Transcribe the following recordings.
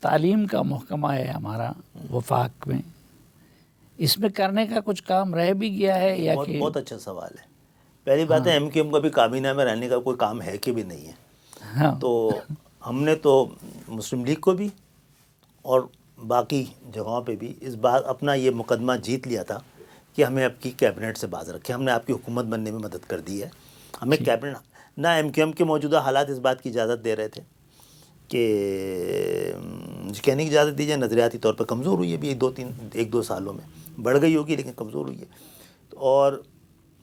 تعلیم کا محکمہ ہے ہمارا وفاق میں، اس میں کرنے کا کچھ کام رہ بھی گیا ہے یا کہ؟ بہت اچھا سوال ہے. پہلی بات ہے ایم کیو ایم کا بھی کابینہ میں رہنے کا کوئی کام ہے کہ بھی نہیں ہے. ہاں تو ہم نے تو مسلم لیگ کو بھی اور باقی جگہوں پہ بھی اس بات اپنا یہ مقدمہ جیت لیا تھا کہ ہمیں آپ کی کیبنٹ سے باز رکھے. ہم نے آپ کی حکومت بننے میں مدد کر دی ہے. ہمیں کیبنٹ نہ ایم کیو ایم کے موجودہ حالات اس بات کی اجازت دے رہے تھے کہ کہنے کی اجازت دیجیے نظریاتی طور پہ کمزور ہوئی ہے ابھی ایک دو سالوں میں، بڑھ گئی ہوگی لیکن کمزور ہوئی ہے. اور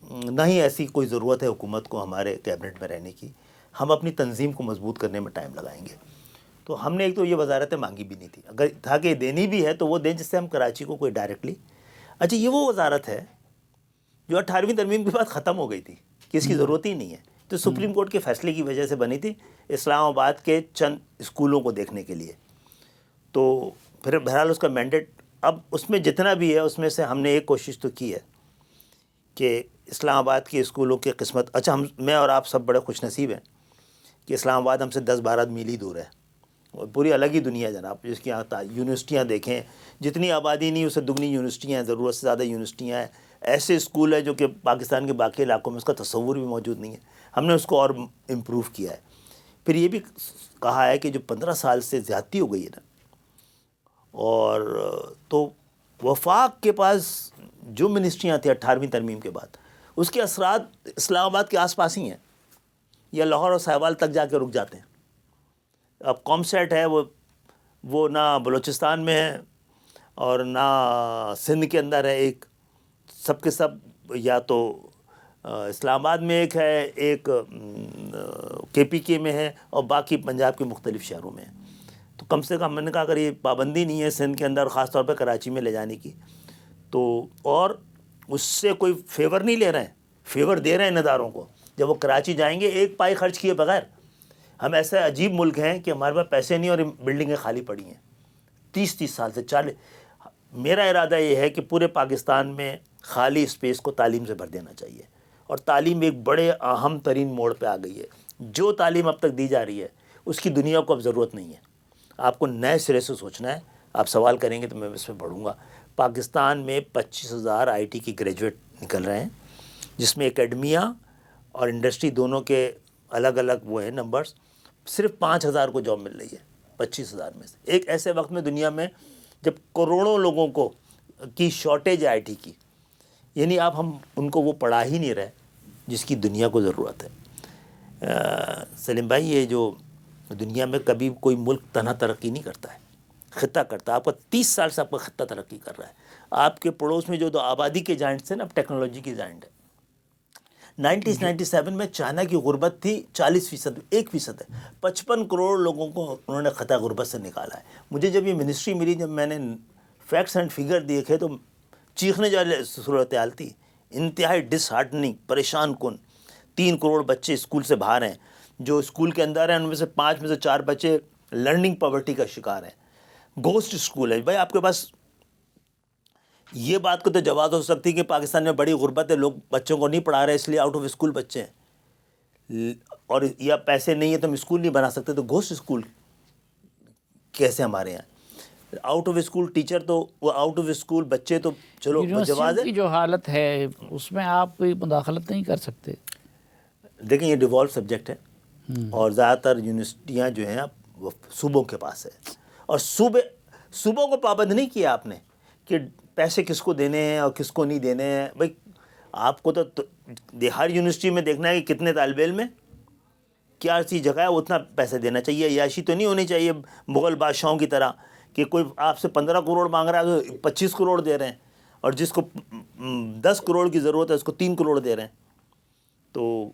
نہ ہی ایسی کوئی ضرورت ہے حکومت کو ہمارے کیبنٹ میں رہنے کی. ہم اپنی تنظیم کو مضبوط کرنے میں ٹائم لگائیں گے. تو ہم نے ایک تو یہ وزارتیں مانگی بھی نہیں تھی، اگر تھا کہ دینی بھی ہے تو وہ دیں جس سے ہم کراچی کو کوئی ڈائریکٹلی. اچھا یہ وہ وزارت ہے جو 18ویں ترمیم کے بعد ختم ہو گئی تھی کہ اس کی ضرورت ہی نہیں ہے، تو سپریم کورٹ کے فیصلے کی وجہ سے بنی تھی اسلام آباد کے چند اسکولوں کو دیکھنے کے لیے. تو پھر بہرحال اس کا مینڈیٹ اب اس میں جتنا بھی ہے اس میں سے ہم نے ایک کوشش تو کی ہے کہ اسلام آباد کے اسکولوں کی قسمت. اچھا میں اور آپ سب بڑے خوش نصیب ہیں کہ اسلام آباد ہم سے 10-12 میل ہی دور ہے، اور پوری الگ ہی دنیا ہے جناب. جس کی یہاں یونیورسٹیاں دیکھیں، جتنی آبادی نہیں اسے دگنی یونیورسٹیاں ہیں، ضرورت سے زیادہ یونیورسٹیاں ہیں. ایسے اسکول ہے جو کہ پاکستان کے باقی علاقوں میں اس کا تصور بھی موجود نہیں ہے. ہم نے اس کو اور امپروو کیا ہے. پھر یہ بھی کہا ہے کہ جو 15 سال سے زیادتی ہو گئی ہے نا، اور تو وفاق کے پاس جو منسٹریاں تھیں 18ویں ترمیم کے بعد، اس کے اثرات اسلام آباد کے آس پاس ہی ہیں یا لاہور اور سہوال تک جا کے رک جاتے ہیں. اب قوم سیٹ ہے وہ نہ بلوچستان میں ہے اور نہ سندھ کے اندر ہے. ایک سب کے سب یا تو اسلام آباد میں ایک ہے، ایک کے پی کے میں ہے، اور باقی پنجاب کے مختلف شہروں میں ہے. تو کم سے کم میں نے کہا اگر یہ پابندی نہیں ہے سندھ کے اندر خاص طور پہ کراچی میں لے جانے کی، تو اور اس سے کوئی فیور نہیں لے رہے ہیں، فیور دے رہے ہیں ان اداروں کو. جب وہ کراچی جائیں گے ایک پائی خرچ کیے بغیر. ہم ایسا عجیب ملک ہیں کہ ہمارے پاس پیسے نہیں اور بلڈنگیں خالی پڑی ہیں 30 سال سے 40. میرا ارادہ یہ ہے کہ پورے پاکستان میں خالی اسپیس کو تعلیم سے بھر دینا چاہیے، اور تعلیم ایک بڑے اہم ترین موڑ پہ آ گئی ہے. جو تعلیم اب تک دی جا رہی ہے اس کی دنیا کو اب ضرورت نہیں ہے. آپ کو نئے سرے سے سوچنا ہے. آپ سوال کریں گے تو میں اس میں پڑھوں گا. پاکستان میں 25,000 آئی ٹی کی گریجویٹ نکل رہے ہیں، جس میں اکیڈمیا اور انڈسٹری دونوں کے الگ الگ وہ ہیں نمبرز. صرف 5,000 کو جاب مل رہی ہے 25,000 میں سے. ایک ایسے وقت میں دنیا میں جب کروڑوں لوگوں کو کی شارٹیج ہے آئی ٹی کی، یعنی آپ ہم ان کو وہ پڑھا ہی نہیں رہے جس کی دنیا کو ضرورت ہے. سلیم بھائی، یہ جو دنیا میں کبھی کوئی ملک تنہا ترقی نہیں کرتا ہے، خطہ کرتا ہے. آپ کا 30 سال سے آپ کا خطہ ترقی کر رہا ہے. آپ کے پڑوس میں جو دو آبادی کے جائنٹس ہیں نا، اب ٹیکنالوجی کی جائنٹ ہے. 1997 میں چائنا کی غربت تھی 40%، 1% ہے. 55 کروڑ لوگوں کو انہوں نے خطہ غربت سے نکالا ہے. مجھے جب یہ منسٹری ملی، جب میں نے فیکٹس اینڈ فگر دیکھے تو چیخنے جا صورتحال تھی، انتہائی ڈس ہارٹننگ، پریشان کن. 3 کروڑ بچے اسکول سے باہر ہیں. جو اسکول کے اندر ہیں ان میں سے 5 میں سے 4 بچے لرننگ پاورٹی کا شکار ہیں. گوسٹ اسکول ہے. بھائی آپ کے پاس یہ بات کو تو جواز ہو سکتی کہ پاکستان میں بڑی غربت ہے، لوگ بچوں کو نہیں پڑھا رہے اس لیے آؤٹ آف اسکول بچے ہیں، اور یا پیسے نہیں ہیں تو ہم اسکول نہیں بنا سکتے. تو گوسٹ اسکول کیسے ہمارے یہاں؟ آؤٹ آف اسکول ٹیچر تو وہ آؤٹ آف اسکول بچے تو چلو جواز یونیورسٹی ہے. کی جو حالت ہے اس میں آپ کوئی مداخلت نہیں کر سکتے. دیکھیں یہ ڈیوالو سبجیکٹ ہے، اور زیادہ تر یونیورسٹیاں جو ہیں وہ صوبوں کے پاس ہے، اور صوبوں کو پابند نہیں کیا آپ نے کہ پیسے کس کو دینے ہیں اور کس کو نہیں دینے ہیں. بھائی آپ کو تو ہر یونیورسٹی میں دیکھنا ہے کہ کتنے طالب علم ہیں، کیا سی جگہ ہے، اتنا پیسے دینا چاہیے. عیاشی تو نہیں ہونی چاہیے مغل بادشاہوں کی طرح کہ کوئی آپ سے 15 کروڑ مانگ رہا ہے تو 25 کروڑ دے رہے ہیں، اور جس کو 10 کروڑ کی ضرورت ہے اس کو 3 کروڑ دے رہے ہیں. تو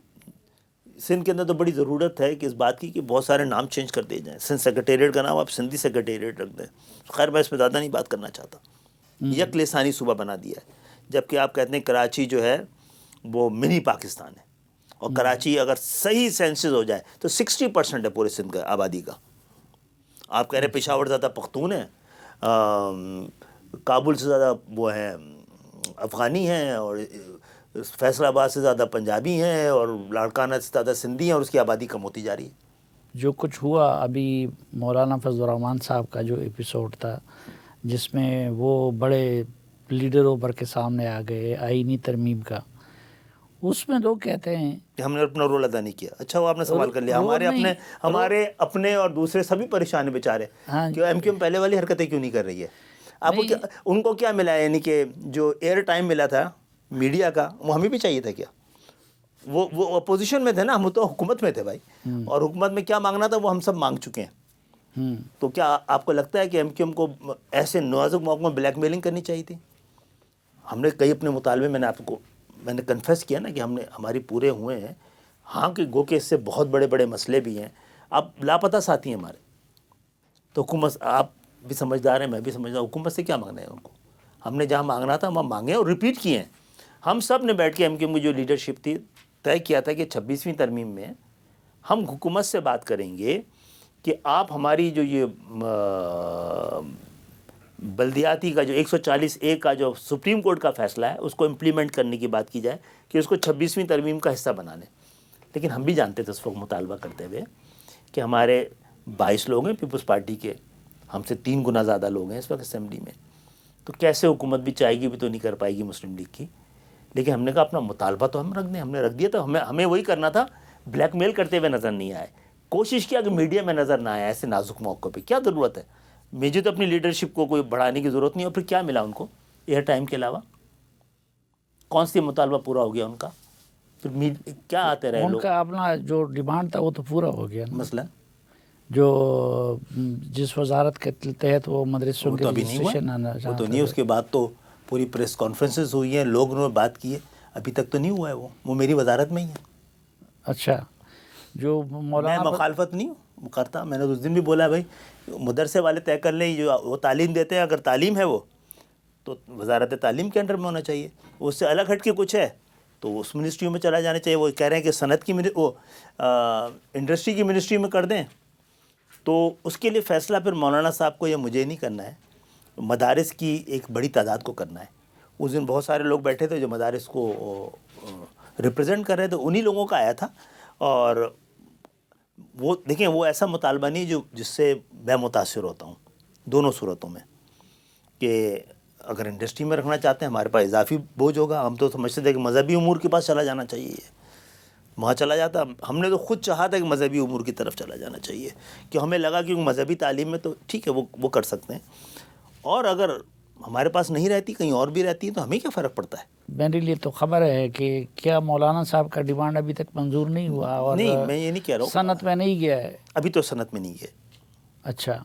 سندھ کے اندر تو بڑی ضرورت ہے کہ اس بات کی کہ بہت سارے نام چینج کر دیے جائیں. سندھ سیکریٹریٹ کا نام آپ سندھی سیکریٹریٹ رکھ دیں. خیر میں اس پہ زیادہ نہیں بات کرنا چاہتا. یک لسانی صوبہ بنا دیا ہے، جبکہ آپ کہتے ہیں کراچی جو ہے وہ منی پاکستان ہے، اور کراچی اگر صحیح سینسز ہو جائے تو 60% ہے پورے سندھ کا آبادی کا. آپ کہہ رہے ہیں پشاور زیادہ پختون ہیں، کابل سے زیادہ وہ ہیں افغانی ہیں، اور فیصل آباد سے زیادہ پنجابی ہیں، اور لاڑکانہ سے زیادہ سندھی ہیں، اور اس کی آبادی کم ہوتی جا رہی ہے. جو کچھ ہوا ابھی مولانا فضل الرحمان صاحب کا جو ایپیسوڈ تھا جس میں وہ بڑے لیڈروں پر کے سامنے آ گئے آئینی ترمیم کا، اس میں لوگ کہتے ہیں کہ ہم نے اپنا رول ادا نہیں کیا. اچھا وہ آپ نے سوال کر لیا. ہمارے اپنے اور دوسرے سبھی پریشان ہیں بیچارے. کہ ایم کیو ایم پہلے والی حرکتیں کیوں نہیں کر رہی ہے؟ آپ کو ان کو کیا ملا ہے؟ یعنی کہ جو ایئر ٹائم ملا تھا میڈیا کا وہ ہمیں بھی چاہیے تھا کیا؟ وہ اپوزیشن میں تھے نا، ہم تو حکومت میں تھے بھائی، اور حکومت میں کیا مانگنا تھا وہ ہم سب مانگ چکے ہیں. تو کیا آپ کو لگتا ہے کہ ایم کیو ایم کو ایسے نازک موقع میں بلیک میلنگ کرنی چاہیے تھی؟ ہم نے کئی اپنے مطالبے میں نے کنفیس کیا نا کہ ہماری پورے ہوئے ہیں. ہاں کہ گو کہ اس سے بہت بڑے بڑے مسئلے بھی ہیں. اب لاپتہ ساتھی ہیں ہمارے. تو حکومت، آپ بھی سمجھدار ہیں، میں بھی سمجھدار ہوں، حکومت سے کیا مانگنا ہے ان کو؟ ہم نے جہاں مانگنا تھا ہم مانگے اور ریپیٹ کیے ہیں. ہم سب نے بیٹھ کے ایم کیو ایم کی جو لیڈرشپ تھی طے کیا تھا کہ 26ویں ترمیم میں ہم حکومت سے بات کریں گے کہ آپ ہماری جو یہ بلدیاتی کا جو 140A کا جو سپریم کورٹ کا فیصلہ ہے اس کو امپلیمنٹ کرنے کی بات کی جائے کہ اس کو 26ویں ترمیم کا حصہ بنا لیں. لیکن ہم بھی جانتے تھے اس وقت مطالبہ کرتے ہوئے کہ ہمارے 22 لوگ ہیں پیپلز پارٹی کے، ہم سے 3 گنا زیادہ لوگ ہیں اس وقت اسمبلی میں، تو کیسے حکومت بھی چاہے گی بھی تو نہیں کر پائے گی مسلم لیگ کی. لیکن ہم نے کہا اپنا مطالبہ تو ہم رکھ دیں. ہم نے رکھ دیا تھا. ہمیں وہی کرنا تھا. بلیک میل کرتے ہوئے نظر نہیں آئے. کوشش کیا کہ میڈیا میں نظر نہ آئے ایسے نازک موقع پہ. کیا ضرورت ہے؟ مجھے تو اپنی لیڈرشپ کو کوئی بڑھانے کی ضرورت نہیں. اور پھر کیا ملا ان کو ایئر ٹائم کے علاوہ؟ کون سی مطالبہ پورا ہو گیا ان کا؟ پھر کیا آتے رہے ان لوگ؟ کا اپنا جو ڈیمانڈ تھا وہ تو پورا ہو گیا نا. مثلا جو جس وزارت کے تحت وہ مدرسوں کے تو ابھی نہیں رجسٹریشن ہوا. وہ تو نہیں. اس کے بعد تو پوری پریس کانفرنسز ہوئی ہیں، لوگ انہوں نے بات کی ہے. ابھی تک تو نہیں ہوا ہے. وہ میری وزارت میں ہی ہے. اچھا جو میں مولانا مخالفت نہیں کرتا. میں نے اس دن بھی بولا بھائی مدرسے والے طے کر لیں جو وہ تعلیم دیتے ہیں. اگر تعلیم ہے وہ تو وزارت تعلیم کے انڈر میں ہونا چاہیے. اس سے الگ ہٹ کے کچھ ہے تو اس منسٹری میں چلا جانا چاہیے. وہ کہہ رہے ہیں کہ صنعت کی انڈسٹری کی منسٹری میں کر دیں. تو اس کے لیے فیصلہ پھر مولانا صاحب کو یا مجھے نہیں کرنا ہے، مدارس کی ایک بڑی تعداد کو کرنا ہے. اس دن بہت سارے لوگ بیٹھے تھے جو مدارس کو ریپرزینٹ کر رہے تھے، انہی لوگوں کا آیا تھا. اور وہ دیکھیں وہ ایسا مطالبہ نہیں جس سے میں متاثر ہوتا ہوں دونوں صورتوں میں. کہ اگر انڈسٹری میں رکھنا چاہتے ہیں ہمارے پاس اضافی بوجھ ہوگا. ہم تو سمجھتے تھے کہ مذہبی امور کے پاس چلا جانا چاہیے، وہاں چلا جاتا. ہم نے تو خود چاہا تھا کہ مذہبی امور کی طرف چلا جانا چاہیے، کہ ہمیں لگا کہ مذہبی تعلیم میں تو ٹھیک ہے وہ کر سکتے ہیں. اور اگر ہمارے پاس نہیں رہتی کہیں اور بھی رہتی ہے تو ہمیں کیا فرق پڑتا ہے؟ میرے لیے تو خبر ہے کہ کیا مولانا صاحب کا ڈیمانڈ ابھی تک منظور نہیں ہوا؟ اور نہیں میں یہ نہیں کہہ رہا ہوں صنعت میں نہیں گیا ہے ابھی تو صنعت میں نہیں گئے. اچھا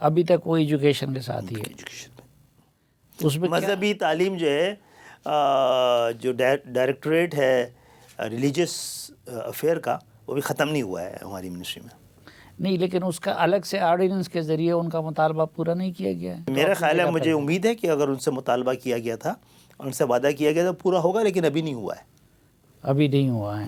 ابھی تک وہ ایجوکیشن کے ساتھ ہی ہے. ایجوکیشن میں اس میں مذہبی تعلیم جو ہے جو ڈائریکٹوریٹ ہے ریلیجس افیئر کا وہ بھی ختم نہیں ہوا ہے ہماری منسٹری میں. نہیں، لیکن اس کا الگ سے آرڈیننس کے ذریعے ان کا مطالبہ پورا نہیں کیا گیا ہے. میرا خیال ہے، مجھے امید ہے کہ اگر ان سے مطالبہ کیا گیا تھا اور ان سے وعدہ کیا گیا تھا پورا ہوگا، لیکن ابھی نہیں ہوا ہے. ابھی نہیں ہوا ہے.